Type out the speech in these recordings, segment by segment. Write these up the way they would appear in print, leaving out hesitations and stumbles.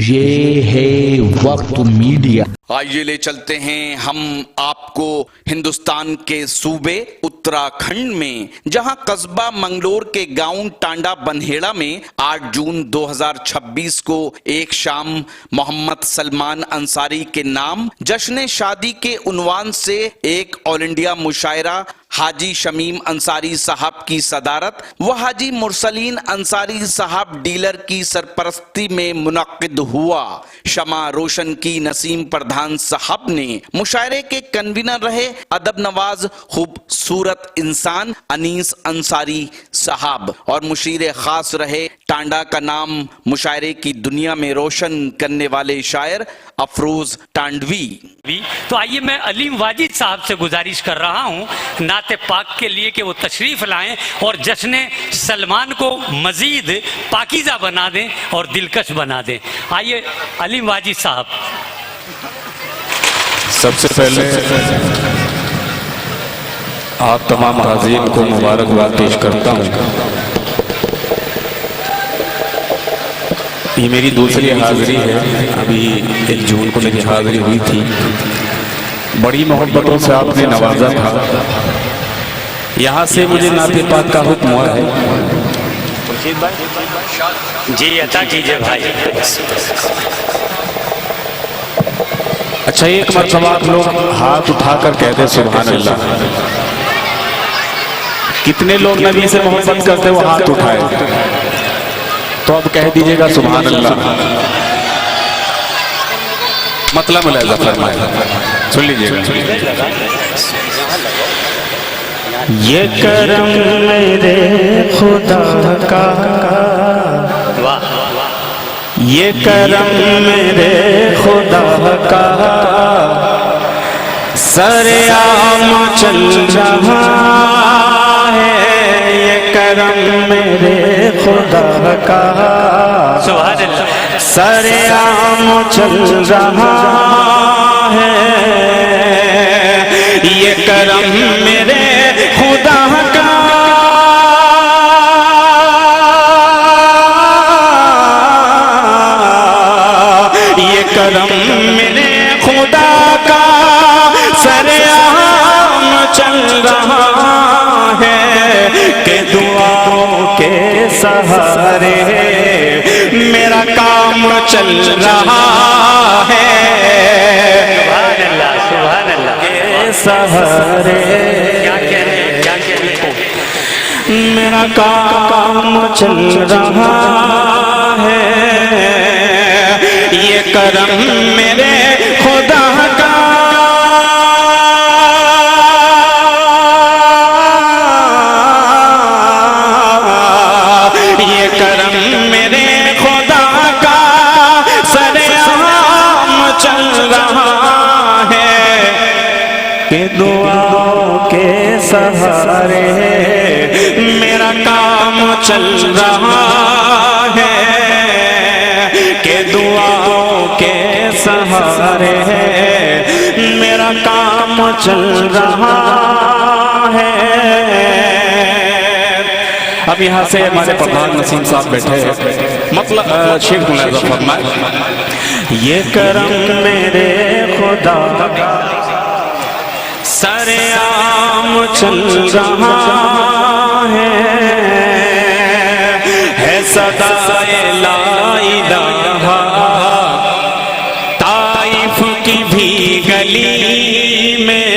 یہ ہے وقت میڈیا۔ آئیے لے چلتے ہیں ہم آپ کو ہندوستان کے صوبے اتراکھنڈ میں، جہاں قصبہ منگلور کے گاؤں ٹانڈا بنہیڑا میں 8 جون 2026 کو ایک شام محمد سلمان انصاری کے نام جشن شادی کے عنوان سے ایک آل انڈیا مشاعرہ حاجی شمیم انصاری صاحب کی صدارت و حاجی مرسلین انصاری صاحب ڈیلر کی سرپرستی میں منعقد ہوا۔ شمع روشن کی نسیم پردھان صاحب نے مشاعرے کے کنوینر رہے ادب نواز خوبصورت انسان انیس انصاری صاحب، اور مشیر خاص رہے ٹانڈا کا نام مشاعرے کی دنیا میں روشن کرنے والے شاعر افروز ٹانڈوی۔ تو آئیے میں علیم واجد صاحب سے گزارش کر رہا ہوں نعت پاک کے لیے کہ وہ تشریف لائیں اور جشن سلمان کو مزید پاکیزہ بنا دیں اور دلکش بنا دیں۔ آئیے علیم واجد صاحب۔ سب سے پہلے آپ تمام حاضرین کو مبارکباد پیش کرتا ہوں۔ یہ میری دوسری حاضری ہے، ابھی 1 جون کو میری حاضری ہوئی تھی۔ بڑی محبتوں سے آپ نے نوازا تھا، یہاں سے مجھے نعت پاک کا حکم ہوا ہے۔ جی عطا کیجئے بھائی۔ اچھا، ایک مرتبہ آپ لوگ ہاتھ اٹھا کر کہتے سبحان اللہ۔ کتنے لوگ نبی سے محبت کرتے وہ ہاتھ اٹھائے؟ تو اب کہہ دیجئے گا سبحان اللہ، مطلب ملاحظہ فرمائے، سن لیجئے گا۔ یہ کرم میرے خدا کا، یہ کرم میرے خدا کا، سرعام چل رہا ہے، یہ کرم میرے خدا کا، سرعام چل رہا ہے، یہ کرم میرے خدا کا، یہ کرم میرے خدا کا، سرعام چل رہا ہے، کہ دعاؤں کے سہارے میرا کام چل رہا ہے، سبحان اللہ سبحان اللہ، کے سہارے میرا کام چل رہا ہے، یہ کرم میرے خدا کا، یہ کرم میرے خدا کا، سرعام چل رہا ہے، کہ دعاؤں کے سہارے میرا کام چل رہا ہے، کہ دعاؤں کے سہارے میرا کام چل رہا ہے۔ اب یہاں سے ہمارے پردھان نسیم صاحب بیٹھے ہیں، مطلب شیخ ملاحظہ فرمائے، یہ کرم میرے خدا کا، سرعام چل رہا ہے صدائے لا الہ، طائف کی بھی گلی میں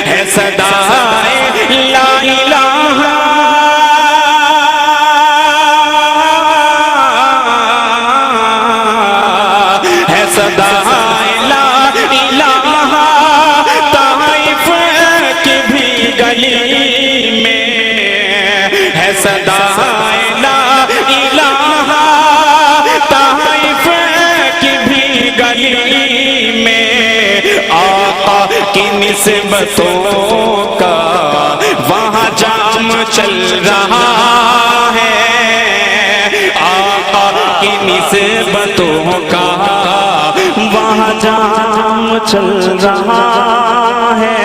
ہے صدائے لا الہ، ہے صدائے لا الہ، طائف کی بھی گلی میں ہے صدائے لا الہ، طائف کی بھی گلی میں آقا کی نسبتوں کا وہاں جام چل رہا ہے، آقا کی نسبتوں کا وہاں جام چل رہا ہے۔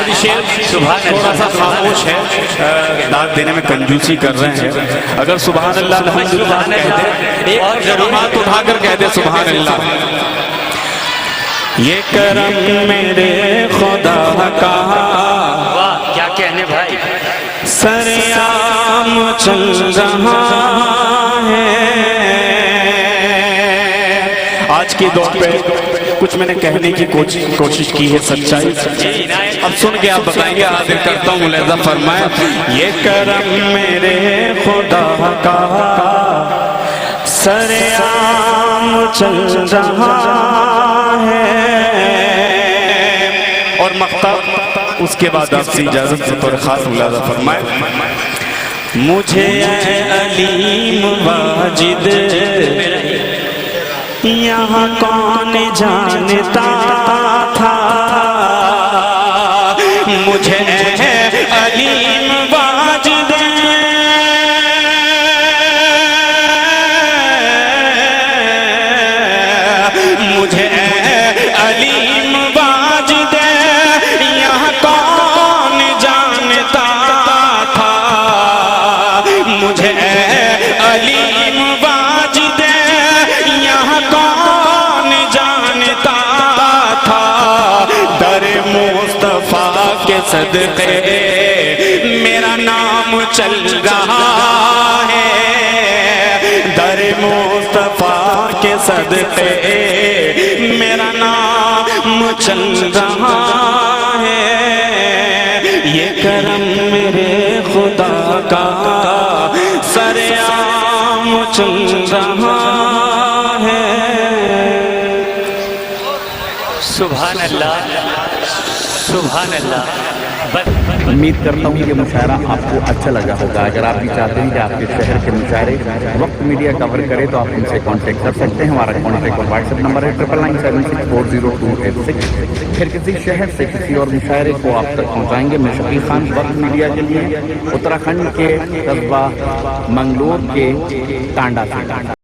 ہماری شیخ تھوڑا سا خاموش ہے، داد دینے میں کنجوسی کر رہے ہیں. اگر سبحان اللہ الحمدللہ کہہ دے، اور ضرور ہاتھ اٹھا کر کہہ دے سبحان اللہ. یہ کرم میرے خدا کا، واہ کیا کہنے بھائی، سریام چل رہا ہے. آج کے دور پہ کچھ میں نے کہنے کی کوشش کی ہے سچائی. اب سن کے آپ بتائیں گے. حاضر کرتا ہوں لہذا فرمائے. یہ کرم میرے خدا کا سریام چل رہا ہے. اور مقطع اس کے بعد آپ سے اجازت سے پر خاص ملاحظہ فرمائے. مجھے اے علیم واجد یہاں کون جانتا تھا، مجھے اے علیم واجد مجھے اے علیم واجد یہاں کون جانتا تھا، مجھے اے علیم واجد یہاں کون جانتا تھا. در مصطفیٰ کے صدقے میرا نام چل رہا ہے. در مصطفیٰ کے صدقے میرا نام چل رہا ہے. یہ کرم میرے خدا کا سریام چل رہا ہے. سبحان اللہ سبحان اللہ. امید کرتا ہوں یہ مشاعرہ آپ کو اچھا لگا ہوگا. اگر آپ بھی چاہتے ہیں کہ آپ کے شہر کے مشاعرے وقت میڈیا کور کرے تو آپ ان سے کانٹیکٹ کر سکتے ہیں. ہمارا کانٹیکٹ اور واٹس ایپ نمبر ہے 9997640286. پھر کسی شہر سے کسی اور مشاعرے کو آپ تک پہنچائیں گے. میں شفیق خان وقت میڈیا کے لیے اتراکھنڈ کے قصبہ منگلور کے ٹانڈا سے.